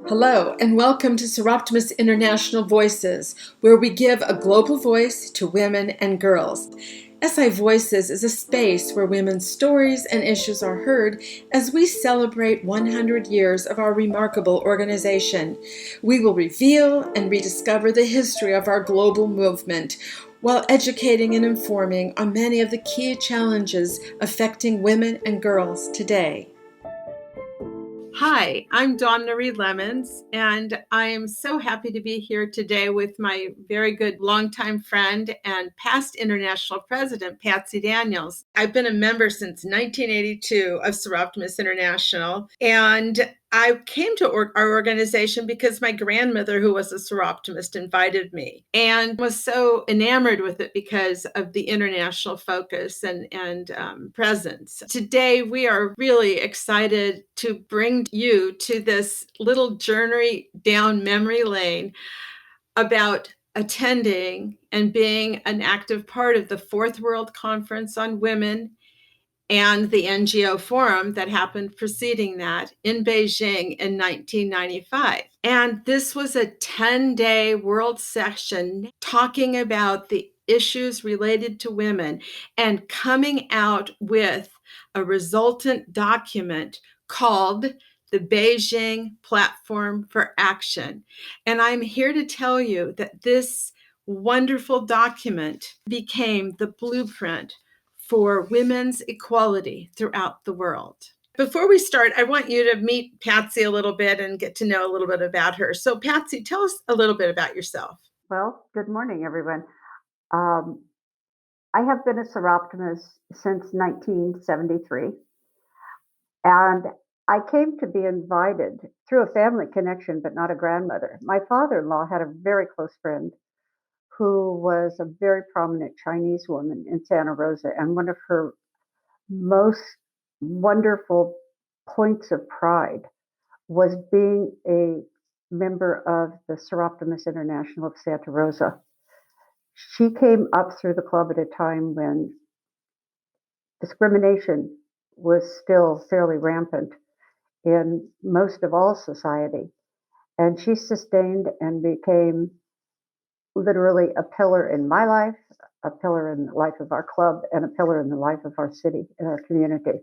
Hello, and welcome to Seroptimus International Voices, where we give a global voice to women and girls. SI Voices is a space where women's stories and issues are heard as we celebrate 100 years of our remarkable organization. We will reveal and rediscover the history of our global movement while educating and informing on many of the key challenges affecting women and girls today. Hi, I'm Dawn Marie Lemonds, and I am so happy to be here today with my very good longtime friend and past international president, Patsy Daniels. I've been a member since 1982 of Seroptimus International, and I came to our organization because my grandmother, who was a Seroptimist, invited me and was so enamored with it because of the international focus and presence. Today, we are really excited to bring you to this little journey down memory lane about attending and being an active part of the Fourth World Conference on Women and the NGO forum that happened preceding that in Beijing in 1995. And this was a 10-day world session talking about the issues related to women and coming out with a resultant document called the Beijing Platform for Action. And I'm here to tell you that this wonderful document became the blueprint for women's equality throughout the world. Before we start, I want you to meet Patsy a little bit and get to know a little bit about her. So, Patsy, tell us a little bit about yourself. Well, good morning, everyone. Um, I have been a Seroptimist since 1973, and I came to be invited through a family connection, but not a grandmother. My father in law had a very close friend who was a very prominent Chinese woman in Santa Rosa, and one of her most wonderful points of pride was being a member of the Seroptimus International of Santa Rosa. She came up through the club at a time when discrimination was still fairly rampant in most of all society. And she sustained and became literally a pillar in my life, a pillar in the life of our club, and a pillar in the life of our city and our community.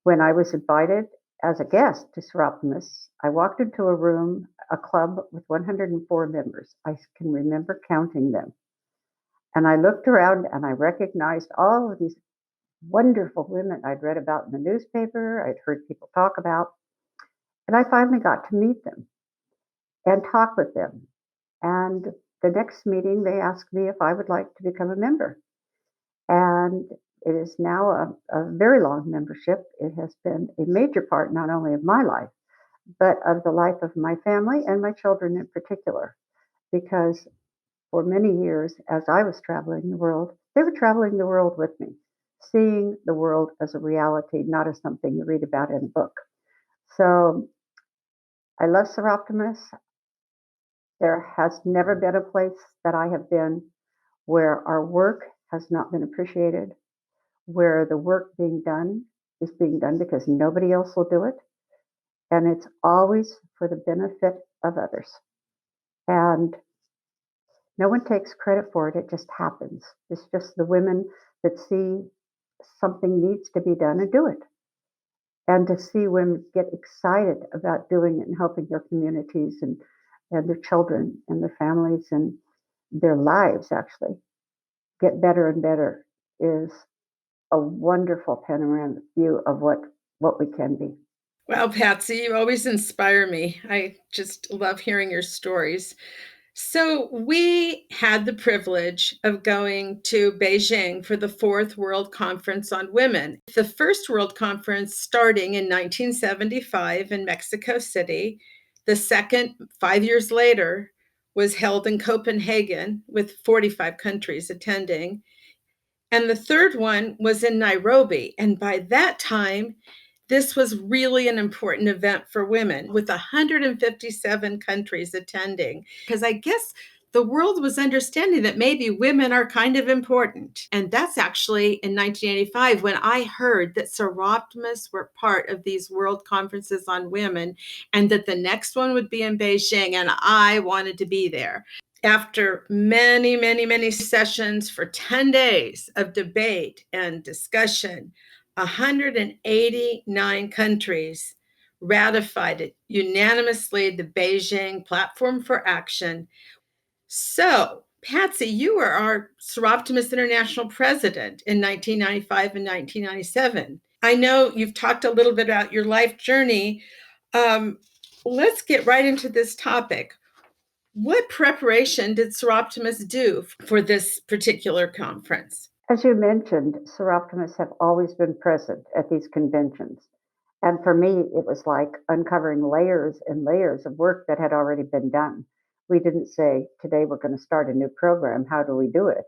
When I was invited as a guest to Seroptimus, I walked into a room, a club with 104 members. I can remember counting them. And I looked around and I recognized all of these wonderful women I'd read about in the newspaper, I'd heard people talk about. And I finally got to meet them and talk with them. And the next meeting, they asked me if I would like to become a member. And it is now a very long membership. It has been a major part not only of my life, but of the life of my family and my children in particular, because for many years, as I was traveling the world, they were traveling the world with me, seeing the world as a reality, not as something you read about in a book. So I love Seroptimus. There has never been a place that I have been where our work has not been appreciated, where the work being done is being done because nobody else will do it. And it's always for the benefit of others. And no one takes credit for it, it just happens. It's just the women that see something needs to be done and do it. And to see women get excited about doing it and helping their communities and their children and their families and their lives actually get better and better is a wonderful panoramic view of what we can be. Well, Patsy, you always inspire me. I just love hearing your stories. So, we had the privilege of going to Beijing for the Fourth World Conference on Women. The first World Conference starting in 1975 in Mexico City. The second, 5 years later, was held in Copenhagen with 45 countries attending. And the third one was in Nairobi. And by that time, this was really an important event for women with 157 countries attending. Because I guess the world was understanding that maybe women are kind of important. And that's actually in 1985 when I heard that Seroptimists were part of these world conferences on women and that the next one would be in Beijing, and I wanted to be there. After many, many, many sessions for 10 days of debate and discussion, 189 countries ratified it unanimously, the Beijing Platform for Action. So, Patsy, you were our Seroptimist International president in 1995 and 1997. I know you've talked a little bit about your life journey. Let's get right into this topic. What preparation did Seroptimists do for this particular conference? As you mentioned, Seroptimists have always been present at these conventions. And for me, it was like uncovering layers and layers of work that had already been done. We didn't say, today we're going to start a new program. How do we do it?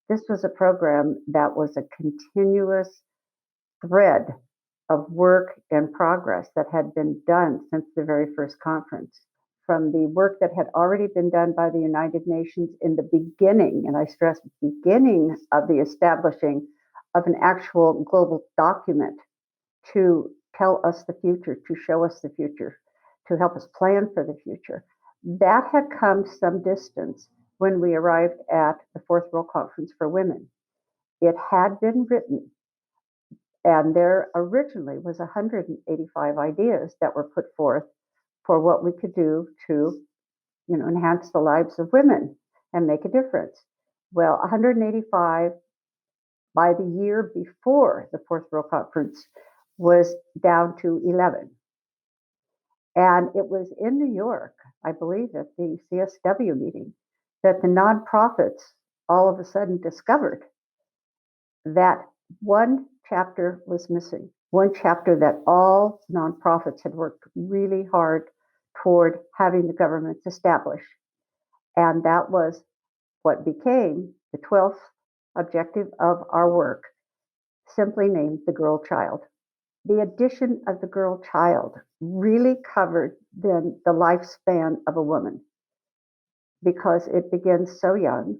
This was a program that was a continuous thread of work and progress that had been done since the very first conference. From the work that had already been done by the United Nations in the beginning, and I stress beginning of the establishing of an actual global document to tell us the future, to show us the future, to help us plan for the future. That had come some distance when we arrived at the Fourth World Conference for Women. It had been written, and there originally was 185 ideas that were put forth for what we could do to, enhance the lives of women and make a difference. Well, 185 by the year before the Fourth World Conference was down to 11. And it was in New York, I believe, at the CSW meeting, that the nonprofits all of a sudden discovered that one chapter was missing, one chapter that all nonprofits had worked really hard toward having the governments establish. And that was what became the 12th objective of our work, simply named the girl child. The addition of the girl child really covered then the lifespan of a woman because it begins so young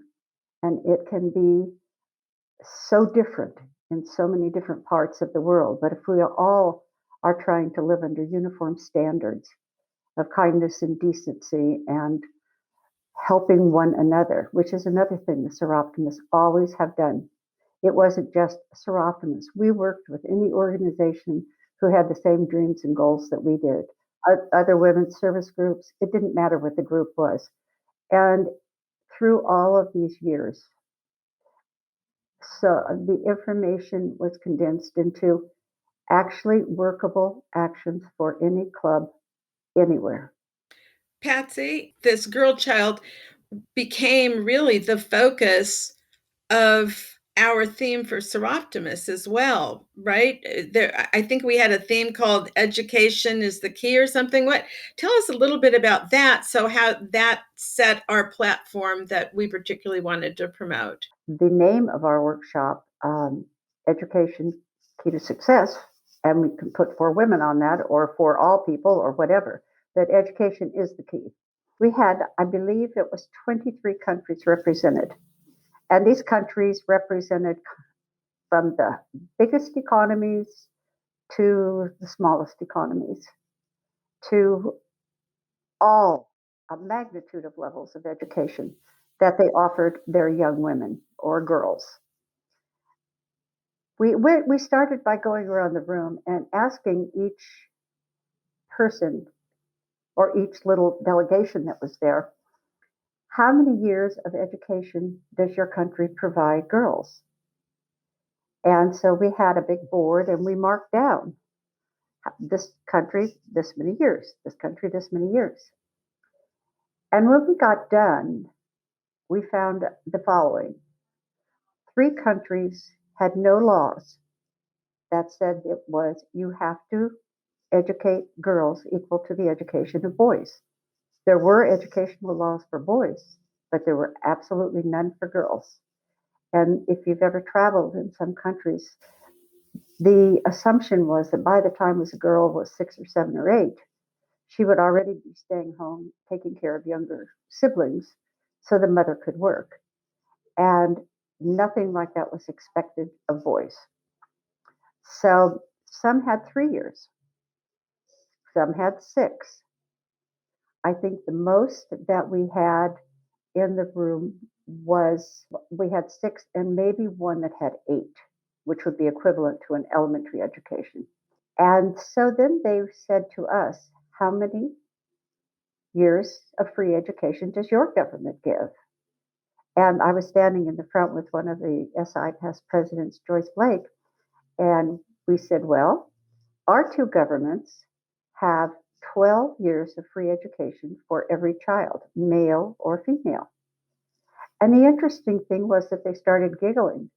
and it can be so different in so many different parts of the world. But if we all are trying to live under uniform standards of kindness and decency and helping one another, which is another thing the Seroptimists always have done. It wasn't just Seroptimists. We worked with any organization who had the same dreams and goals that we did. Other women's service groups, it didn't matter what the group was. And through all of these years, so the information was condensed into actually workable actions for any club anywhere. Patsy, this girl child became really the focus of our theme for Seroptimists as well, right? I think we had a theme called "Education is the Key" or something. What? Tell us a little bit about that. So how that set our platform that we particularly wanted to promote. The name of our workshop, Education Key to Success, and we can put for women on that or for all people or whatever, that education is the key. We had, I believe it was 23 countries represented. And these countries represented from the biggest economies to the smallest economies, to all a magnitude of levels of education that they offered their young women or girls. We started by going around the room and asking each person or each little delegation that was there, how many years of education does your country provide girls? And so we had a big board and we marked down this country this many years, this country this many years. And when we got done, we found the following: three countries had no laws that said it was you have to educate girls equal to the education of boys. There were educational laws for boys, but there were absolutely none for girls. And if you've ever traveled in some countries, the assumption was that by the time a girl was 6 or 7 or 8, she would already be staying home taking care of younger siblings so the mother could work. And nothing like that was expected of boys. So some had 3 years, some had 6. I think the most that we had in the room was we had 6 and maybe one that had 8, which would be equivalent to an elementary education. And so then they said to us, how many years of free education does your government give? And I was standing in the front with one of the SI past presidents, Joyce Blake, and we said, well, our 2 governments have 12 years of free education for every child, male or female. And the interesting thing was that they started giggling.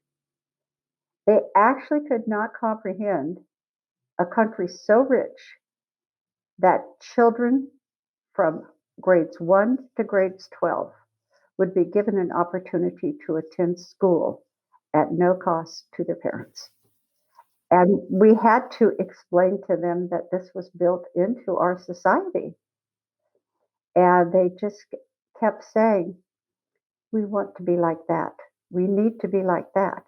They actually could not comprehend a country so rich that children from grades 1 to grades 12 would be given an opportunity to attend school at no cost to their parents. And we had to explain to them that this was built into our society. And they just kept saying, we want to be like that. We need to be like that.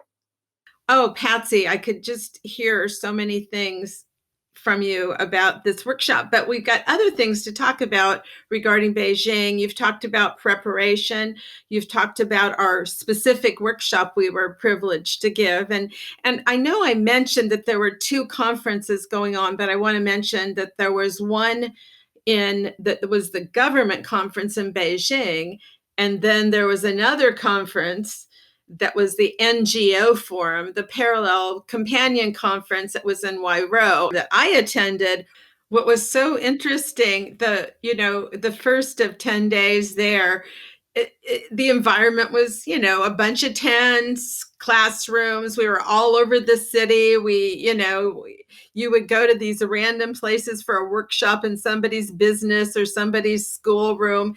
Oh, Patsy, I could just hear so many things from you about this workshop, but we've got other things to talk about regarding Beijing. You've talked about preparation. You've talked about our specific workshop we were privileged to give. And I know I mentioned that there were 2 conferences going on, but I want to mention that there was one in that was the government conference in Beijing, and then there was another conference that was the NGO forum, the parallel companion conference that was in Wairo that I attended. What was so interesting, the first of 10 days there, the environment was, a bunch of tents, classrooms. We were all over the city. You would go to these random places for a workshop in somebody's business or somebody's schoolroom.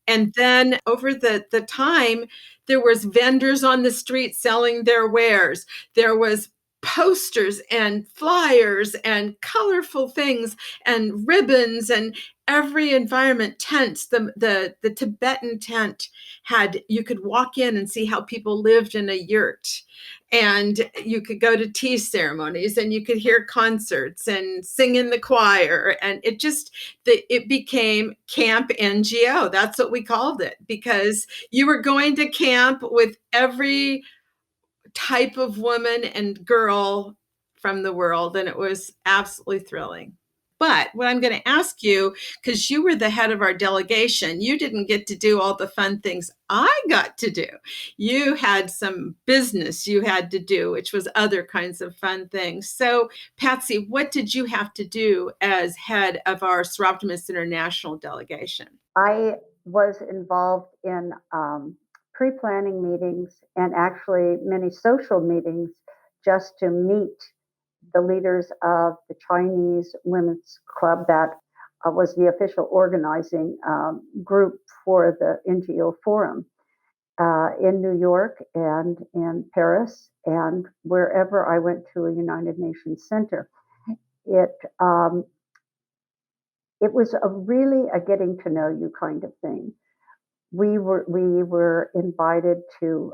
And then over the time, there was vendors on the street selling their wares. There was posters and flyers and colorful things and ribbons and every environment tents. The Tibetan tent had, you could walk in and see how people lived in a yurt, and you could go to tea ceremonies and you could hear concerts and sing in the choir, and it became Camp NGO. That's what we called it, because you were going to camp with every type of woman and girl from the world, and it was absolutely thrilling. But what I'm going to ask you, because you were the head of our delegation, you didn't get to do all the fun things I got to do. You had some business you had to do, which was other kinds of fun things. So, Patsy, what did you have to do as head of our Seroptimus International delegation? I was involved in pre planning meetings and actually many social meetings just to meet the leaders of the Chinese Women's Club that was the official organizing group for the NGO Forum in New York and in Paris and wherever I went to a United Nations center. It um, it was really a getting to know you kind of thing. We were invited to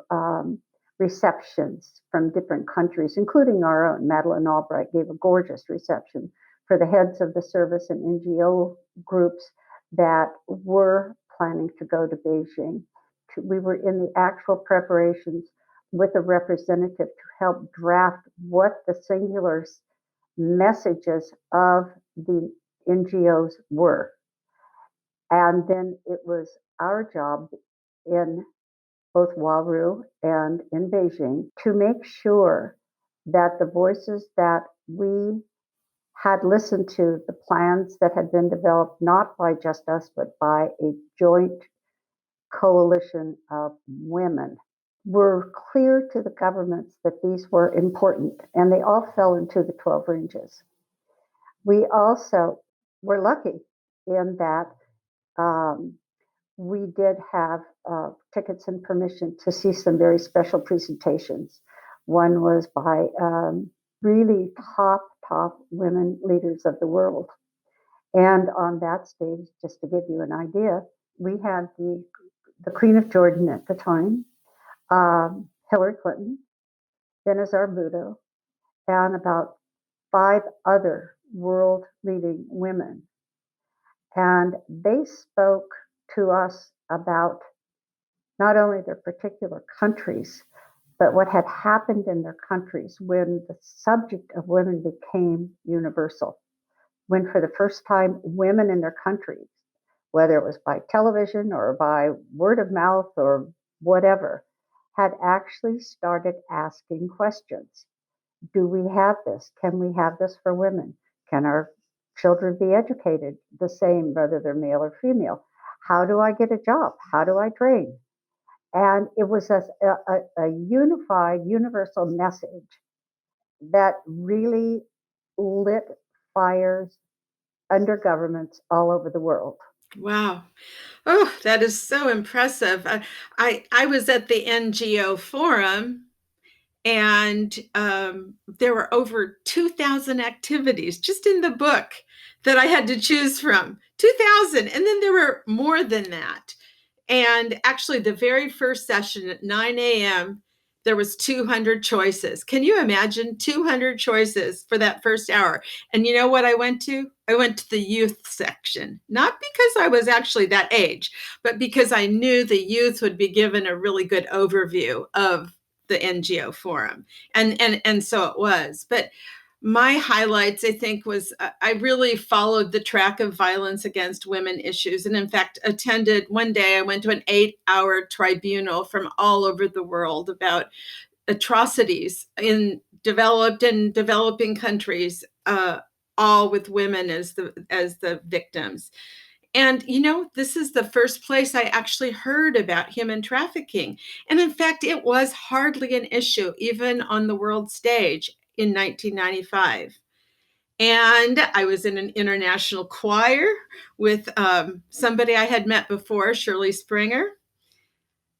receptions from different countries, including our own. Madeleine Albright gave a gorgeous reception for the heads of the service and NGO groups that were planning to go to Beijing. We were in the actual preparations with a representative to help draft what the singular messages of the NGOs were. And then it was our job in both Waru and in Beijing to make sure that the voices that we had listened to, the plans that had been developed not by just us, but by a joint coalition of women, were clear to the governments that these were important, and they all fell into the 12 ranges. We also were lucky in that um, we did have tickets and permission to see some very special presentations. One was by really top women leaders of the world. And on that stage, just to give you an idea, we had the the Queen of Jordan at the time, Hillary Clinton, Benazir Bhutto, and about five other world leading women. And they spoke to us about not only their particular countries, but what had happened in their countries when the subject of women became universal. When, for the first time, women in their countries, whether it was by television or by word of mouth or whatever, had actually started asking questions. Do we have this? Can we have this for women? Can our children be educated the same, whether they're male or female? How do I get a job? How do I train? And it was a unified, universal message that really lit fires under governments all over the world. Wow. Oh, that is so impressive. I was at the NGO forum, and there were over 2,000 activities just in the book that I had to choose from. 2,000. And then there were more than that. And actually, the very first session at 9 a.m., there was 200 choices. Can you imagine 200 choices for that first hour? And you know what I went to? I went to the youth section, not because I was actually that age, but because I knew the youth would be given a really good overview of the NGO forum. And so it was. But my highlights, I think, was I really followed the track of violence against women issues. And in fact, attended one day, I went to an 8-hour tribunal from all over the world about atrocities in developed and developing countries, all with women as the victims. And, this is the first place I actually heard about human trafficking. And in fact, it was hardly an issue, even on the world stage in 1995. And I was in an international choir with somebody I had met before, Shirley Springer.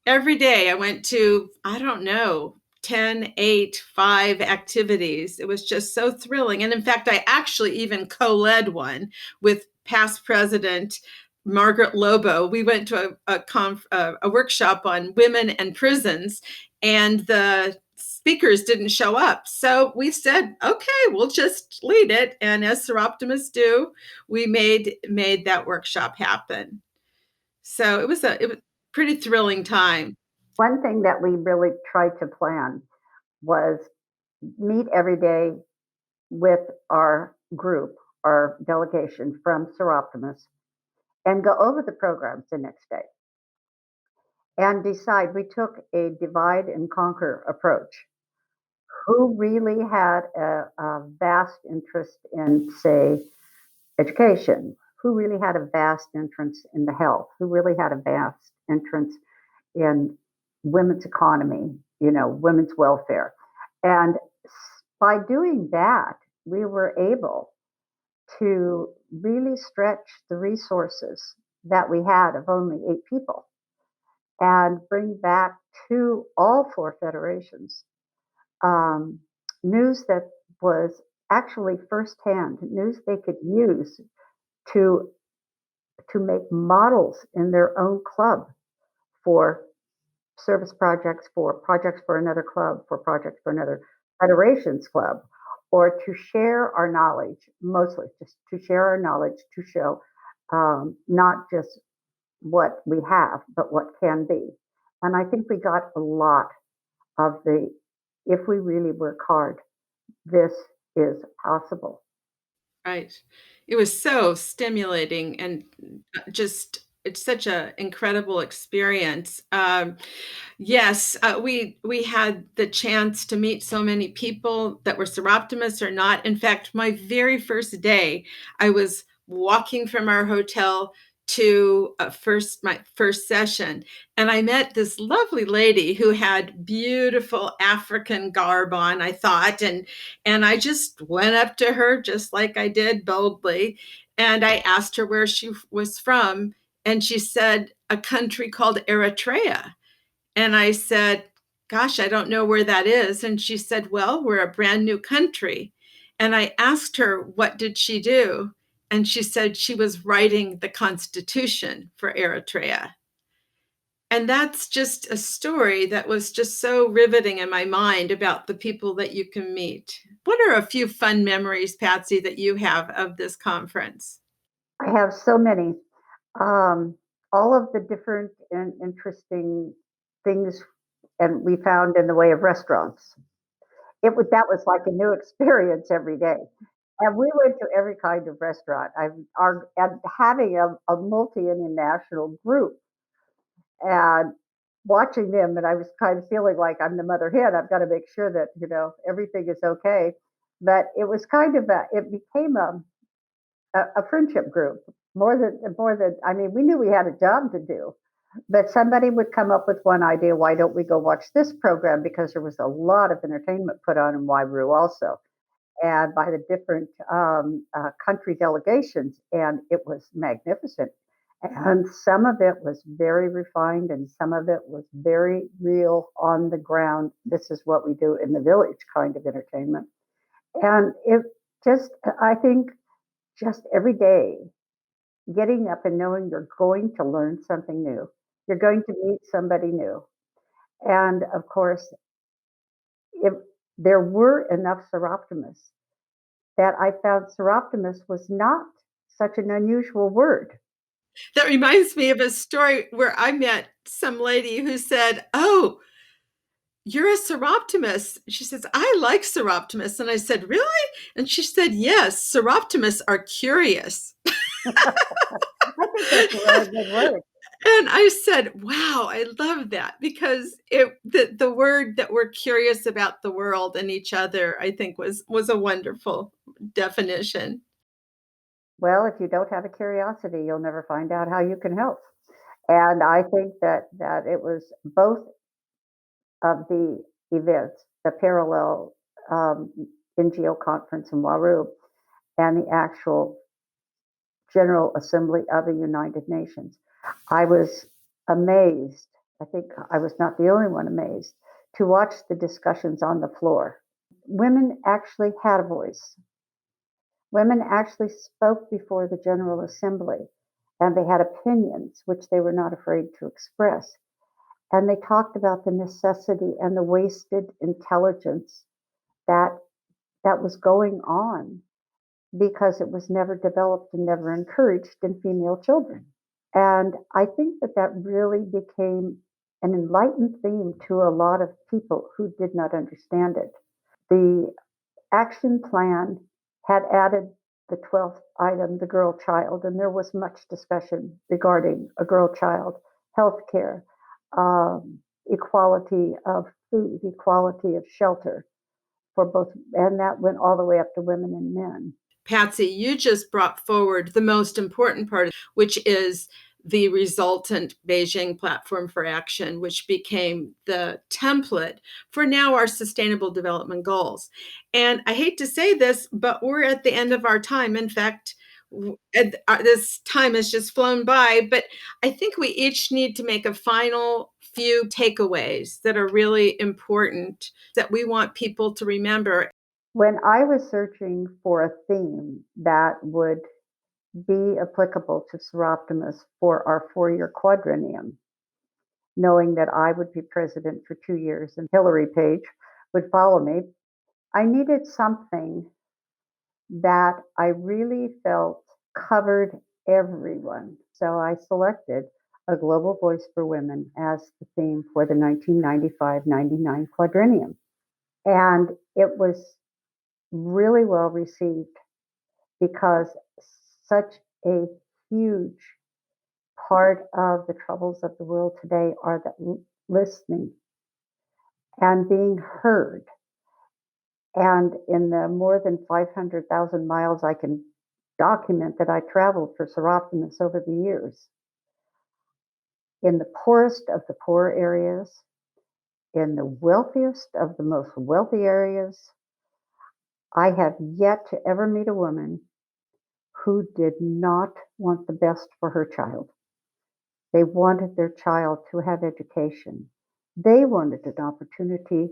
Every day I went to, I don't know, 10, 8, 5 activities. It was just so thrilling. And in fact, I actually even co-led one with past president Margaret Lobo. We went to a workshop on women and prisons, and the speakers didn't show up. So we said, okay, we'll just lead it. And as Seroptimists do, we made that workshop happen. So it was pretty thrilling time. One thing that we really tried to plan was meet every day with our group, our delegation from Seroptimus, and go over the programs the next day and decide. We took a divide and conquer approach. Who really had a vast interest in, say, education? Who really had a vast interest in the health? Who really had a vast interest in women's economy, women's welfare? And by doing that, we were able to really stretch the resources that we had of only 8 people and bring back to all 4 federations um, news that was actually firsthand news they could use to to make models in their own club for service projects for another club, for projects for another federations club, or to share our knowledge, mostly just to share our knowledge to show not just what we have, but what can be. And I think we got a lot of if we really work hard, this is possible. Right. It was so stimulating and just it's such an incredible experience. Yes, we had the chance to meet so many people that were Seroptimists or not. In fact, my very first day, I was walking from our hotel to my first session, and I met this lovely lady who had beautiful African garb on, I thought, and I just went up to her just like I did boldly, and I asked her where she was from, and she said a country called Eritrea. And I said, gosh, I don't know where that is. And she said, well, we're a brand new country. And I asked her, what did she do? And she said she was writing the Constitution for Eritrea. And that's just a story that was just so riveting in my mind about the people that you can meet. What are a few fun memories, Patsy, that you have of this conference? I have so many. Um, all of the different and interesting things, and we found in the way of restaurants. That was like a new experience every day. And we went to every kind of restaurant. And having a multi-international group and watching them, and I was kind of feeling like I'm the mother hen. I've got to make sure that everything is okay. But it was kind of it became a friendship group more than. I mean, we knew we had a job to do, but somebody would come up with one idea. Why don't we go watch this program? Because there was a lot of entertainment put on in Wairau also, and by the different country delegations, and it was magnificent. And some of it was very refined, and some of it was very real on the ground. This is what we do in the village kind of entertainment. And it just, I think, just every day, getting up and knowing you're going to learn something new, you're going to meet somebody new. And of course, if there were enough seroptimists that I found seroptimist was not such an unusual word. That reminds me of a story where I met some lady who said, "Oh, you're a seroptimist." She says, "I like seroptimists." And I said, "Really?" And she said, "Yes, seroptimists are curious." I think that's a really good word. And I said, "Wow, I love that," because the word that we're curious about the world and each other, I think was a wonderful definition. Well, if you don't have a curiosity, you'll never find out how you can help. And I think that it was both of the events, the parallel um, NGO conference in Waru and the actual General Assembly of the United Nations. I was amazed. I think I was not the only one amazed to watch the discussions on the floor. Women actually had a voice. Women actually spoke before the General Assembly, and they had opinions which they were not afraid to express. And they talked about the necessity and the wasted intelligence that that was going on because it was never developed and never encouraged in female children. And I think that really became an enlightened theme to a lot of people who did not understand it. The action plan had added the 12th item, the girl child, and there was much discussion regarding a girl child, health care, equality of food, equality of shelter for both, and that went all the way up to women and men. Patsy, you just brought forward the most important part, which is the resultant Beijing Platform for Action, which became the template for now our Sustainable Development Goals. And I hate to say this, but we're at the end of our time. In fact, this time has just flown by, but I think we each need to make a final few takeaways that are really important that we want people to remember. When I was searching for a theme that would be applicable to Seroptimus for our 4-year quadrennium, knowing that I would be president for 2 years and Hillary Page would follow me, I needed something that I really felt covered everyone. So I selected a global voice for women as the theme for the 1995-99 quadrennium. And it was really well received because such a huge part of the troubles of the world today are that listening and being heard. And in the more than 500,000 miles I can document that I traveled for Seroptimus over the years, in the poorest of the poor areas, in the wealthiest of the most wealthy areas, I have yet to ever meet a woman who did not want the best for her child. They wanted their child to have education. They wanted an opportunity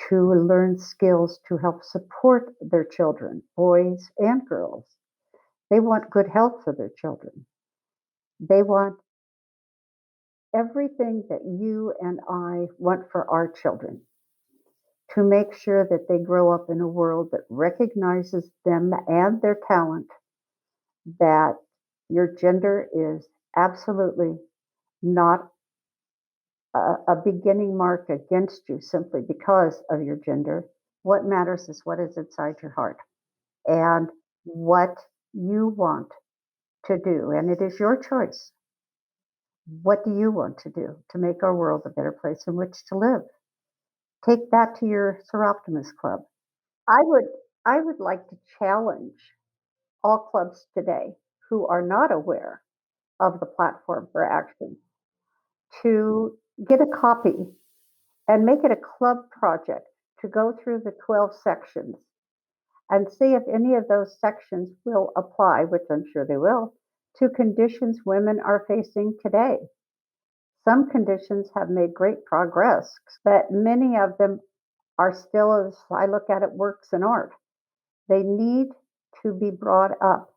to learn skills to help support their children, boys and girls. They want good health for their children. They want everything that you and I want for our children, to make sure that they grow up in a world that recognizes them and their talent, that your gender is absolutely not a beginning mark against you simply because of your gender. What matters is what is inside your heart and what you want to do. And it is your choice. What do you want to do to make our world a better place in which to live? Take that to your Seroptimus Club. I would I would like to challenge all clubs today who are not aware of the platform for action to get a copy and make it a club project to go through the 12 sections and see if any of those sections will apply, which I'm sure they will, to conditions women are facing today. Some conditions have made great progress, but many of them are still, as I look at it, works in art. They need to be brought up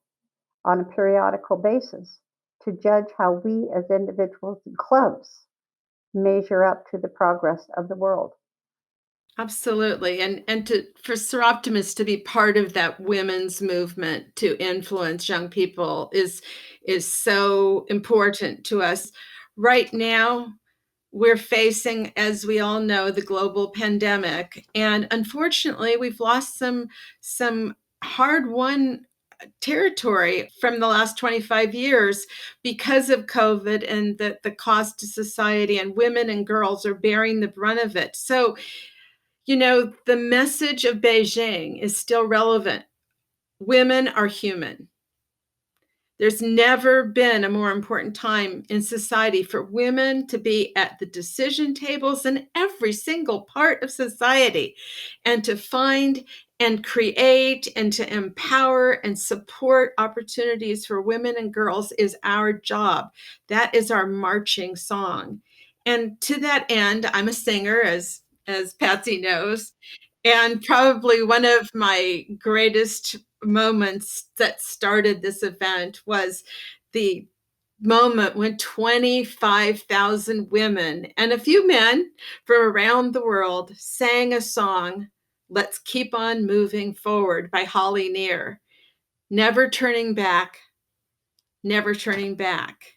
on a periodical basis to judge how we as individuals and clubs measure up to the progress of the world. Absolutely. And to for Seroptimus to be part of that women's movement to influence young people is so important to us. Right now, we're facing, as we all know, the global pandemic. And unfortunately, we've lost some hard-won territory from the last 25 years because of COVID and the cost to society, and women and girls are bearing the brunt of it. So the message of Beijing is still relevant. Women are human. There's never been a more important time in society for women to be at the decision tables in every single part of society and to find and create and to empower and support opportunities for women and girls is our job. That is our marching song. And to that end, I'm a singer, as Patsy knows, and probably one of my greatest moments that started this event was the moment when 25,000 women and a few men from around the world sang a song, "Let's Keep on Moving Forward" by Holly Near. Never turning back, never turning back.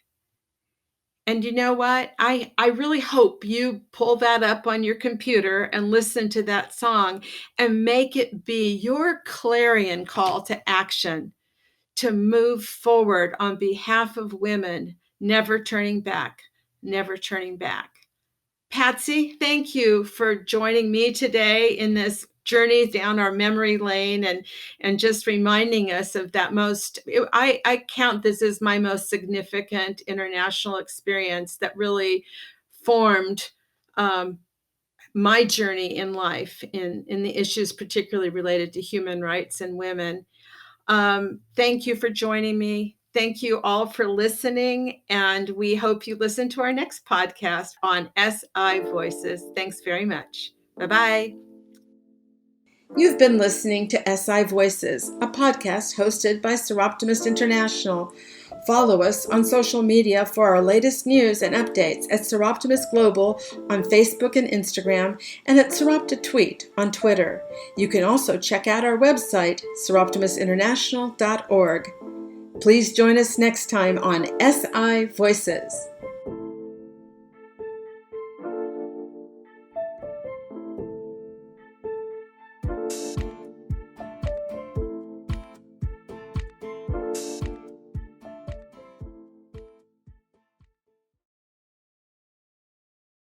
And you know what? I really hope you pull that up on your computer and listen to that song and make it be your clarion call to action to move forward on behalf of women, never turning back, never turning back. Patsy, thank you for joining me today in this journey down our memory lane and just reminding us of that I count this as my most significant international experience that really formed my journey in life in the issues particularly related to human rights and women. Thank you for joining me. Thank you all for listening, and we hope you listen to our next podcast on SI Voices. Thanks very much. Bye-bye. You've been listening to SI Voices, a podcast hosted by Seroptimist International. Follow us on social media for our latest news and updates at Seroptimist Global on Facebook and Instagram, and at SeroptiTweet on Twitter. You can also check out our website, seroptimistinternational.org. Please join us next time on SI Voices.